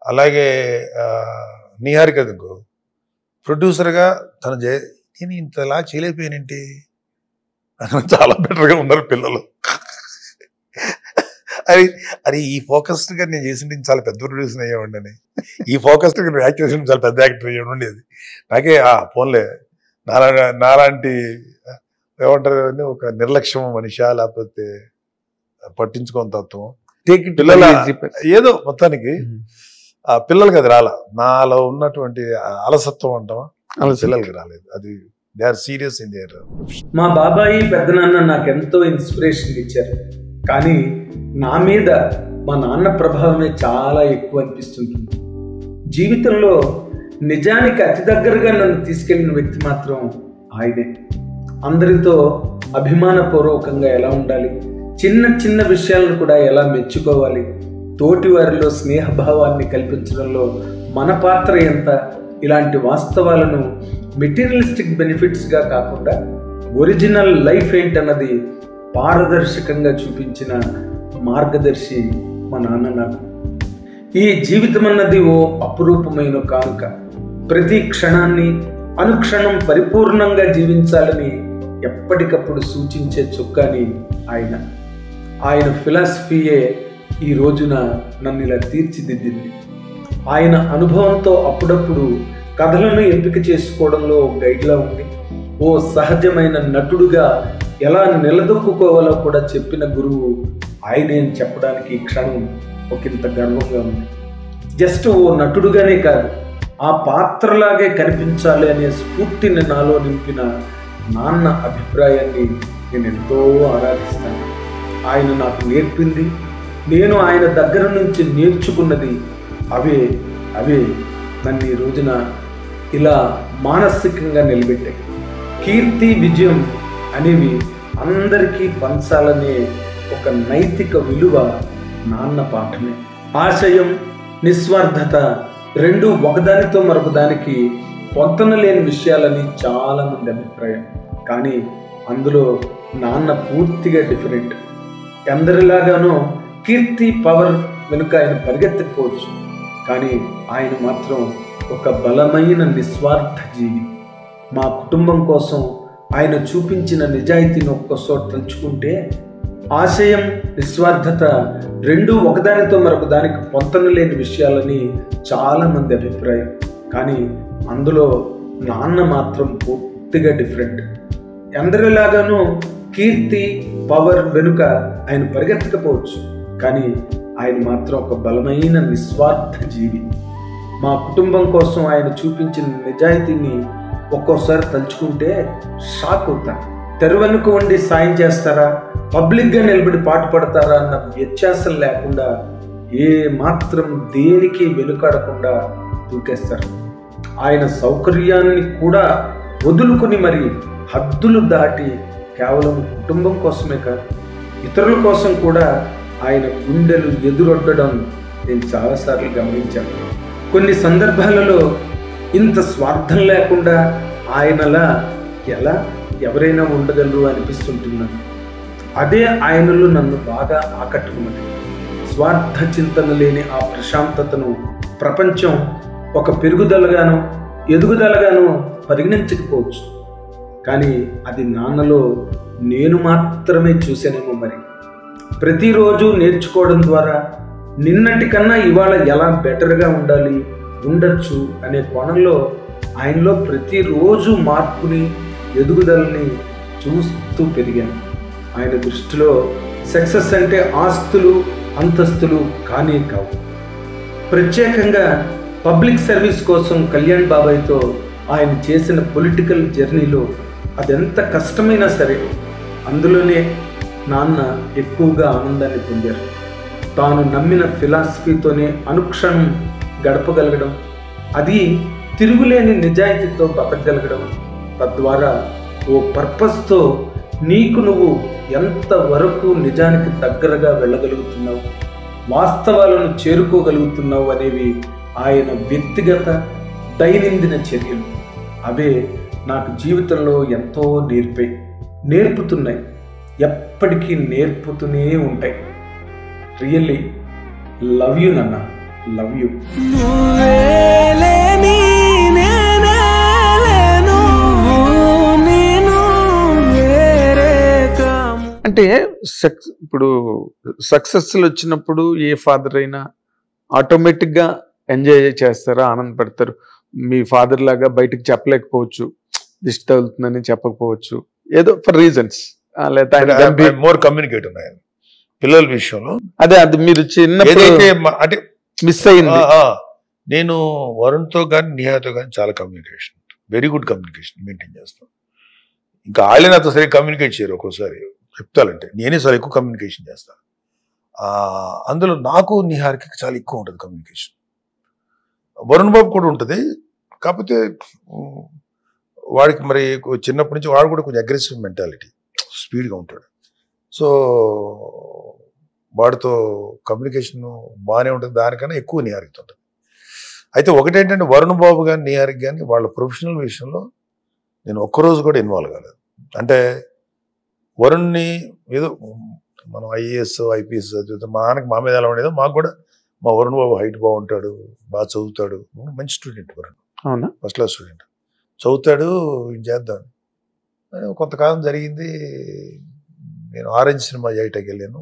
అలాగే నిహారిక ఇంకో ప్రొడ్యూసర్గా నేను ఇంతలా చేయలేకపోయానేంటి, చాలా బెటర్గా ఉన్నారు పిల్లలు. అది ఈ ఫోకస్డ్గా నేను చేసింది చాలా పెద్ద ప్రొడ్యూసర్ అయ్యేవాడి అని, ఈ ఫోకస్డ్గా నేను యాక్ట్ చేసిన చాలా పెద్ద యాక్టర్ అయ్యేవాడి ఉండేది. నాకే ఫోన్లే నాలాంటి ఏమంటారు అని ఒక నిర్లక్ష్యం మనిషా లేకపోతే పట్టించుకోని తత్వం పిల్లల ఏదో మొత్తానికి ఆ పిల్లలకి అది రాలా. నాలో ఉన్నటువంటి అలసత్వం అంటామా పిల్లలకి రాలేదు. అది they are serious in there. మా బాబాయి పెద్దనాన్న నాకెంతో ఇన్స్పిరేషన్ ఇచ్చారు, కానీ నా మీద మా నాన్న ప్రభావమే చాలా ఎక్కువ అనిపిస్తుంటుంది. జీవితంలో నిజానికి అతి దగ్గరగా నన్ను తీసుకెళ్లిన వ్యక్తి మాత్రం ఆయనే. అందరితో అభిమానపూర్వకంగా ఎలా ఉండాలి, చిన్న చిన్న విషయాలను కూడా ఎలా మెచ్చుకోవాలి, తోటి వారిలో స్నేహభావాన్ని కల్పించడంలో మన పాత్ర ఎంత, ఇలాంటి వాస్తవాలను మెటీరియలిస్టిక్ బెనిఫిట్స్గా కాకుండా ఒరిజినల్ లైఫ్ ఏంటన్నది పారదర్శకంగా చూపించిన మార్గదర్శి మా నాన్న నాకు. ఈ జీవితం అన్నది ఓ అపురూపమైన కానుక. ప్రతి క్షణాన్ని అనుక్షణం పరిపూర్ణంగా జీవించాలని ఎప్పటికప్పుడు సూచించే చుక్కాని ఆయన ఫిలాసఫీయే ఈ రోజున నన్ను ఇలా తీర్చిదిద్దింది. ఆయన అనుభవంతో అప్పుడప్పుడు కథలను ఎంపిక చేసుకోవడంలో గైడ్లా ఉంది. ఓ సహజమైన నటుడుగా ఎలా నిలదొక్కుకోవాలో కూడా చెప్పిన గురువు ఆయనే అని చెప్పడానికి ఈ క్షణం ఒకంత గర్వంగా ఉంది. జస్ట్ ఓ నటుడుగానే కాదు, ఆ పాత్రలాగే కనిపించాలి అనే స్ఫూర్తిని నాలో నింపిన నాన్న అభిప్రాయాన్ని నేను ఎంతో ఆరాధిస్తాను. ఆయన నాకు నేర్పింది, నేను ఆయన దగ్గర నుంచి నేర్చుకున్నది అవే నన్ను ఈ రోజున ఇలా మానసికంగా నిలబెట్టాయి. కీర్తి విజయం అనేవి అందరికీ పంచాలనే ఒక నైతిక విలువ నాన్న పాఠమే. ఆశయం నిస్వార్థత రెండు ఒకదానితో మరొకదానికి పొంతన లేని విషయాలని చాలామంది అభిప్రాయం. కానీ అందులో నాన్న పూర్తిగా డిఫరెంట్. అందరిలాగానో కీర్తి పవర్ వెనుక ఆయన పరిగెత్తకపోవచ్చు, కానీ ఆయన మాత్రం ఒక బలమైన నిస్వార్థ జీవి. మా కుటుంబం కోసం ఆయన చూపించిన నిజాయితీని ఒక్కసారి తలుచుకుంటే ఆశయం నిస్వార్థత రెండూ ఒకదానితో మరొక దానికి పొంతన లేని విషయాలని చాలామంది అభిప్రాయం. కానీ అందులో నాన్న మాత్రం పూర్తిగా డిఫరెంట్. అందరిలాగానూ కీర్తి పవర్ వెనుక ఆయన పరిగెత్తకపోవచ్చు, కానీ ఆయన మాత్రం ఒక బలమైన నిస్వార్థ జీవి. మా కుటుంబం కోసం ఆయన చూపించిన నిజాయితీని ఒక్కోసారి తలుచుకుంటే షాక్ అవుతాను. తెరవెనుక ఉండి సాయం చేస్తారా, పబ్లిక్గా నిలబడి పాటుపడతారా అన్న వ్యత్యాసం లేకుండా ఏ మాత్రం దేనికి వెనుకాడకుండా దూకేస్తారు. ఆయన సౌకర్యాన్ని కూడా వదులుకుని మరి హద్దులు దాటి కేవలం కుటుంబం కోసమే కాదు ఇతరుల కోసం కూడా ఆయన గుండెలు ఎదురొడ్డడం నేను చాలాసార్లు గమనించాను. కొన్ని సందర్భాలలో ఇంత స్వార్థం లేకుండా ఆయనలా ఎలా ఎవరైనా ఉండగలరు అనిపిస్తుంటున్నాను. అదే ఆయనలో నన్ను బాగా ఆకట్టుకున్నది. స్వార్థ చింతన లేని ఆ ప్రశాంతతను ప్రపంచం ఒక పెరుగుదలగానో ఎదుగుదలగానో పరిగణించకపోవచ్చు, కానీ అది నాన్నలో నేను మాత్రమే చూశానేమో. మరి ప్రతిరోజు నేర్చుకోవడం ద్వారా నిన్నటి కన్నా ఇవాళ ఎలా బెటర్గా ఉండొచ్చు అనే కోణంలో ఆయనలో ప్రతిరోజు మార్పుని ఎదుగుదలని చూస్తూ పెరిగాను. ఆయన దృష్టిలో సక్సెస్ అంటే ఆస్తులు అంతస్తులు కానీ కావు. ప్రత్యేకంగా పబ్లిక్ సర్వీస్ కోసం కళ్యాణ్ బాబాయ్తో ఆయన చేసిన పొలిటికల్ జర్నీలో అదెంత కష్టమైనా సరే అందులోనే నాన్న ఎక్కువగా ఆనందాన్ని పొందారు. తాను నమ్మిన ఫిలాసఫీతోనే అనుక్షణం గడపగలగడం, అది తిరుగులేని నిజాయితీతో బతకగలగడం, తద్వారా ఓ పర్పస్తో నీకు నువ్వు ఎంతవరకు నిజానికి దగ్గరగా వెళ్ళగలుగుతున్నావు, వాస్తవాలను చేరుకోగలుగుతున్నావు అనేవి ఆయన వ్యక్తిగత దైనందిన చర్యలు. అవే నాకు జీవితంలో ఎంతో నేర్పుతున్నాయి, ఎప్పటికీ నేర్పుతూనే ఉంటాయి. రియల్లీ లవ్ యూ నాన్న. Love you. అంటే ఇప్పుడు సక్సెస్లు వచ్చినప్పుడు ఏ ఫాదర్ అయినా ఆటోమేటిక్గా ఎంజాయ్ చేస్తారా, ఆనందపడతారు. మీ ఫాదర్ లాగా బయటకు చెప్పలేకపోవచ్చు, దిష్టి తగులుతుందని చెప్పకపోవచ్చు, ఏదో ఫర్ రీజన్స్. మోర్ కమ్యూనికేట్ ఉన్నాయి పిల్లల విషయంలో. అదే అది మీరు చిన్నప్పుడు అంటే మిస్ అయింది. నేను వరుణ్తో కానీ నిహాతో కానీ చాలా communication, very good communication maintain చేస్తాను. ఇంకా వాళ్ళే నాతో సరిగ్గా కమ్యూనికేట్ చేయరు. ఒక్కోసారి చెప్తానంటే నేనే చాలా ఎక్కువ కమ్యూనికేషన్ చేస్తాను. అందులో నాకు నిహార్కి చాలా ఎక్కువ ఉంటుంది కమ్యూనికేషన్. వరుణ్ బాబు కూడా ఉంటుంది, కాకపోతే వాడికి మరి చిన్నప్పటి నుంచి వాడు కూడా కొంచెం అగ్రెసివ్ మెంటాలిటీ, స్పీడ్గా ఉంటాడు. సో వాడితో కమ్యూనికేషన్ బాగానే ఉంటుంది, దానికన్నా ఎక్కువ నిహారితో ఉంటుంది. అయితే ఒకటేంటంటే వరుణ్ బాబు కానీ నిహారికి కానీ వాళ్ళ ప్రొఫెషనల్ విషయంలో నేను ఒక్కరోజు కూడా ఇన్వాల్వ్ కాలేదు. అంటే వరుణ్ని ఏదో మనం ఐఏఎస్ ఐపీఎస్ చదివితే మా నాన్నకి మా మీద ఎలా ఉండేదో మాకు కూడా మా వరుణ్ బాబు హైట్ బాగుంటాడు, బాగా చదువుతాడు, మంచి స్టూడెంట్ వరుణ్, అవునా, ఫస్ట్ క్లాస్ స్టూడెంట్, చదువుతాడు, చేద్దాం. కొంతకాలం జరిగింది. నేను ఆరెంజ్ సినిమా చేయటానికి వెళ్ళాను.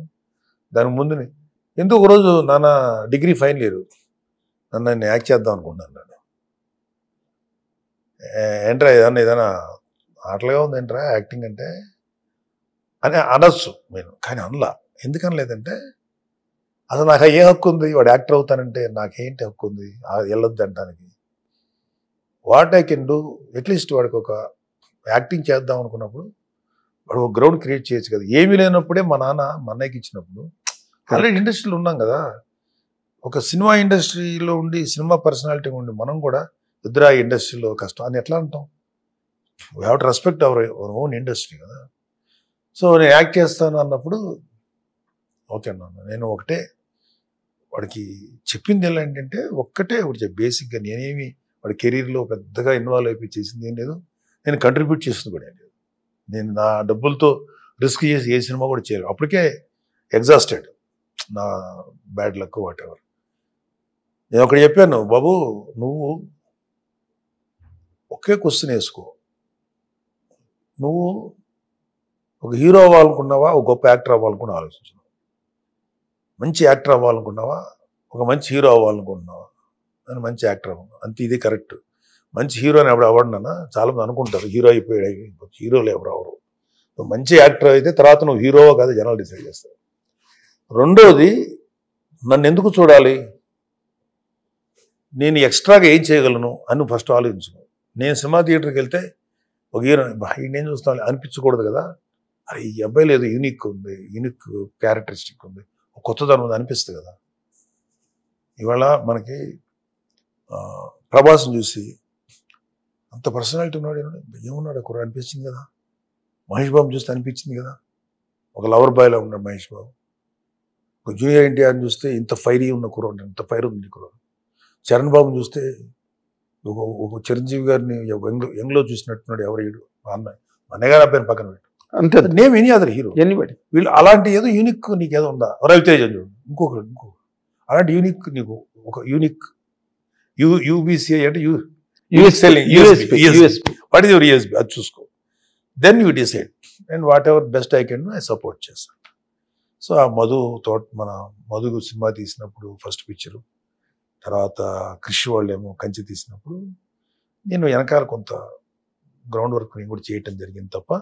దానికి ముందు ఎందుకు ఒకరోజు నాన్న డిగ్రీ ఫైనల్ ఇయర్ నన్ను నేను యాక్ట్ చేద్దాం అనుకున్నాను. నేను ఏంట్రా ఏదైనా ఆటలుగా ఉంది ఏంట్రా యాక్టింగ్ అంటే అని అనొచ్చు నేను, కానీ అనలా. ఎందుకనలేదంటే అసలు నాకు ఏ హక్కు ఉంది, వాడు యాక్టర్ అవుతానంటే నాకేంటి హక్కు ఉంది వెళ్ళొద్దు అంటానికి. What I can do, at least వాడికి ఒక యాక్టింగ్ చేద్దాం అనుకున్నప్పుడు వాడు ఒక గ్రౌండ్ క్రియేట్ చేయొచ్చు కదా. ఏమీ లేనప్పుడే మా నాన్న మా అన్నయ్యకి ఇచ్చినప్పుడు, ఆల్రెడీ ఇండస్ట్రీలో ఉన్నాం కదా, ఒక సినిమా ఇండస్ట్రీలో ఉండి సినిమా పర్సనాలిటీ ఉండి మనం కూడా ఇద్దరు ఆ ఇండస్ట్రీలో కష్టం అని ఎట్లా అంటాం. We have to respect our own industry కదా. సో నేను యాక్ట్ చేస్తాను అన్నప్పుడు ఓకే అన్నాను. నేను ఒకటే వాడికి చెప్పింది ఎలా ఏంటంటే ఒక్కటే ఒకటి బేసిక్గా నేనేమి వాడి కెరీర్లో పెద్దగా ఇన్వాల్వ్ అయిపోయి చేసింది ఏం లేదు, నేను కంట్రిబ్యూట్ చేసింది కూడా ఏం లేదు. నేను నా డబ్బులతో రిస్క్ చేసి ఏ సినిమా కూడా చేయలేదు. అప్పటికే ఎగ్జాస్టెడ్, నా బ్యాడ్ లక్ వాట్ ఎవర్. నేను ఒకటి చెప్పాను, బాబు నువ్వు ఒకే క్వశ్చన్ వేసుకో, నువ్వు ఒక హీరో అవ్వాలనుకున్నావా, ఒక గొప్ప యాక్టర్ అవ్వాలనుకున్నా ఆలోచించు. మంచి యాక్టర్ అవ్వాలనుకున్నావా, ఒక మంచి హీరో అవ్వాలనుకుంటున్నావా, నేను మంచి యాక్టర్ అవ్వను, అంతే, ఇది కరెక్ట్. మంచి హీరోని ఎవడు అవ్వడన్నా చాలా మంది అనుకుంటారు హీరో అయిపోయాడు, హీరోలు ఎవరు అవరు. నువ్వు మంచి యాక్టర్ అయితే తర్వాత నువ్వు హీరోవో కాదు జనాలు డిసైడ్ చేస్తారు. రెండోది, నన్ను ఎందుకు చూడాలి, నేను ఎక్స్ట్రాగా ఏం చేయగలను అని ఫస్ట్ ఆలోచించుకో. నేను సినిమా థియేటర్కి వెళ్తే ఒక హీరో నేను చూస్తాను అనిపించకూడదు కదా. అరే ఈ అబ్బాయిలో ఏదో యూనిక్ ఉంది, యూనిక్ క్యారెక్టరిస్టిక్ ఉంది, కొత్తదనం ఉంది అనిపిస్తుంది కదా. ఇవాళ మనకి ప్రభాస్ని చూసి అంత పర్సనాలిటీ ఉన్నాడు, ఏమున్నాడు అక్కడ అనిపించింది కదా. మహేష్ బాబు చూస్తే అనిపించింది కదా, ఒక లవర్ బాయ్లా ఉన్నాడు మహేష్ బాబు. ఒక జూనియర్ ఎన్టీఆర్ని చూస్తే ఇంత ఫైరీ ఉన్న కుర్రాడు, ఇంత ఫైర్ ఉంది కుర్రాడు. చరణ్ బాబుని చూస్తే ఒక చిరంజీవి గారిని యంగ్లో చూసినట్టున్నాడు. ఎవరు అన్నయ్య గారు అబ్బాయిని పక్కన పెట్టు, అంతే. Name any other hero, anybody. వీళ్ళు అలాంటి ఏదో యూనిక్ నీకు ఏదో ఉందా, రవితేజ చూడు, ఇంకొక అలాంటి యూనిక్ నీకు ఒక యూనిక్ యూబీసీ అంటే వాట్ ఇస్ యువర్ యూఎస్బీ, అది చూసుకో. Then you decide and whatever best I can I support చేస్తాను. సో ఆ మన మధు సినిమా తీసినప్పుడు ఫస్ట్ పిక్చరు, తర్వాత కృషి వాళ్ళేమో కంచి తీసినప్పుడు నేను వెనకాల కొంత గ్రౌండ్ వర్క్ నేను కూడా చేయటం జరిగింది తప్ప,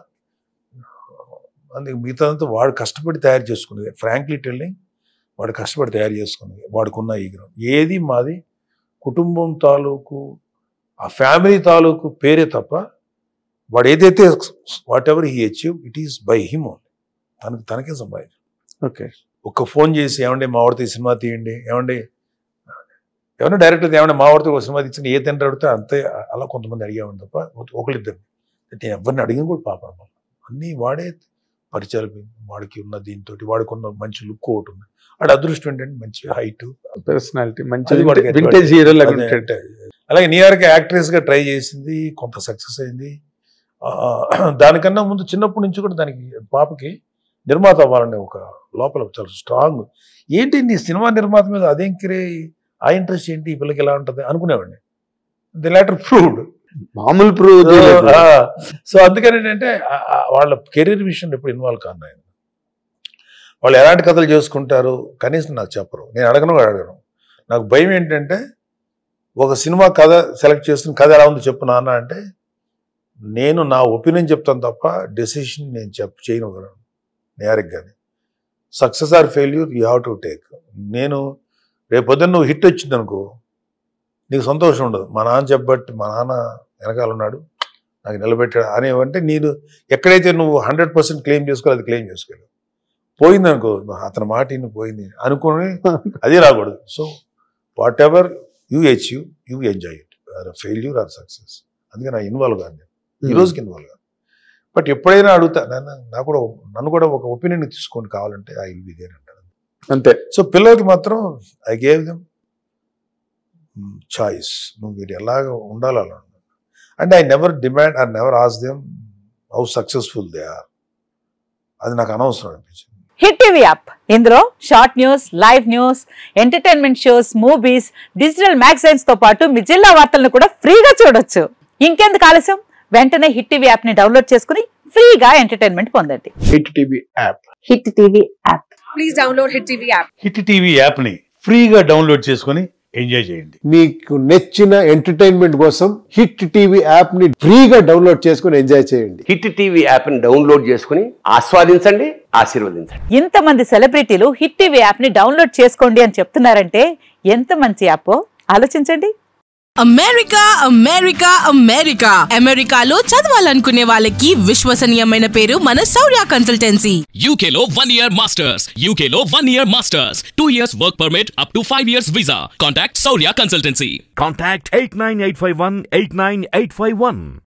అందుకే మిగతాదంతా వాడు కష్టపడి తయారు చేసుకునేది. ఫ్రాంక్లీ టెల్లింగ్, వాడు కష్టపడి తయారు చేసుకునేది, వాడుకున్న ఈ గ్రౌండ్ ఏది మాది కుటుంబం తాలూకు ఆ ఫ్యామిలీ తాలూకు పేరే తప్ప, వాడు ఏదైతే what ever he achieve it is by him only, తనకే సంపాదించు. ఓకే, ఒక్క ఫోన్ చేసి ఏమండి మా వాడితో సినిమా తీయండి, ఏమండి ఎవరైనా డైరెక్టర్ ఏమన్నా మా వాడితో ఒక సినిమా తీసి ఏ తండ్రి అడిగితే అంతే, అలా కొంతమంది అడిగేవాడిని తప్ప ఒకళ్ళిద్దరు నేను ఎవరిని అడిగిన కూడా పాపం అన్నీ వాడే పరిచయాలు, వాడికి ఉన్న దీంతో వాడికి ఉన్న మంచి లుక్ ఒకటి ఉంది. వాడి అదృష్టం ఏంటంటే మంచి హైట్, పర్సనాలిటీ, మంచి వింటేజ్ హీరో లాగా ఉంటాడు. అలాగే న్యూయార్క్ యాక్ట్రెస్ గా ట్రై చేసింది, కొంత సక్సెస్ అయింది. దానికన్నా ముందు చిన్నప్పటి నుంచి కూడా దానికి పాపకి నిర్మాత అవ్వాలనే ఒక లోపల చాలా స్ట్రాంగ్. ఏంటి నీ సినిమా నిర్మాత మీద అదేం కిరే ఆ ఇంట్రెస్ట్ ఏంటి ఈ పిల్లకి ఎలా ఉంటుంది అనుకునేవాడిని. The later proved. మామూలు ప్రూవ్. సో అందుకని ఏంటంటే వాళ్ళ కెరీర్ విషయంలో ఎప్పుడు ఇన్వాల్వ్ కాను ఆయన. వాళ్ళు ఎలాంటి కథలు చేసుకుంటారు కనీసం నాకు చెప్పరు, నేను అడగను. నాకు భయం ఏంటంటే ఒక సినిమా కథ సెలెక్ట్ చేసుకుని కథ ఎలా ఉందో చెప్పు నాన్న అంటే నేను నా ఒపీనియన్ చెప్తాను తప్ప డెసిషన్ నేను చేయను నేరికి. కానీ success or failure you have to take. నేను రేపు పొద్దున్న నువ్వు హిట్ వచ్చింది అనుకో నీకు సంతోషం ఉండదు. మా నాన్న చెప్పబట్టి మా నాన్న వెనకాల ఉన్నాడు నాకు నిలబెట్టాడు అనేవంటే నేను ఎక్కడైతే నువ్వు 100% క్లెయిమ్ చేసుకోవాలి అది క్లెయిమ్ చేసుకోలేవు. పోయింది అనుకో అతని మాట ఇన్ని పోయింది అనుకుని అది రాకూడదు. So whatever you achieve you enjoy it, or failure or success. అందుకే నా ఇన్వాల్వ్ కాదు, ఈ రోజుకి ఇన్వాల్వ్ కాదు. బట్ ఎప్పుడైనా అడుగుతా నన్ను కూడా ఒక ఒపీనియన్ తీసుకోండి కావాలంటే ఐ విల్ బి దేర్ అంటారు అంతే. సో పిల్లలకి మాత్రం ఐ గేవ్ దెమ్ చాయిస్, నువ్వు వీరు ఎలాగ ఉండాలి అలా. And I never demand I never ask them how successful they are. అది నాకు అనవసరం అనిపించింది. హిట్ టీవీ యాప్, ఇందులో short news, live news, entertainment shows, movies, digital magazines తో పాటు మీ జిల్లా వార్తలను కూడా ఫ్రీగా చూడొచ్చు. ఇంకెందుకు ఆలస్యం, వెంటనే హిట్ టీవీ యాప్ ని డౌన్లోడ్ చేసుకుని ఫ్రీగా ఎంటర్టైన్మెంట్ పొందండి. Hit TV app. Hit TV app. Please download hit TV app. Hit TV app ని ఫ్రీగా డౌన్లోడ్ చేసుకుని ఎంజాయ్ చేయండి. మీకు నచ్చిన ఎంటర్టైన్మెంట్ కోసం హిట్ టీవీ యాప్ ని ఫ్రీగా డౌన్లోడ్ చేసుకుని ఎంజాయ్ చేయండి. హిట్ టీవీ యాప్ ని డౌన్లోడ్ చేసుకుని ఆస్వాదించండి, ఆశీర్వదించండి. ఇంతమంది సెలబ్రిటీలు హిట్ టీవీ యాప్ ని డౌన్లోడ్ చేసుకోండి అని చెప్తున్నారంటే ఎంత మంచి యాప్ ఆలోచించండి. అమెరికా అమెరికా అమెరికా అమెరికాలో చదవాలనుకునే వాళ్ళకి విశ్వసనీయమైన పేరు మన శౌర్య కన్సల్టెన్సీ. UK లో 1 year masters, UK లో 1 year masters, 2 years work permit up to 5 years visa. Contact Saurya Consultancy. Contact 89851 89851.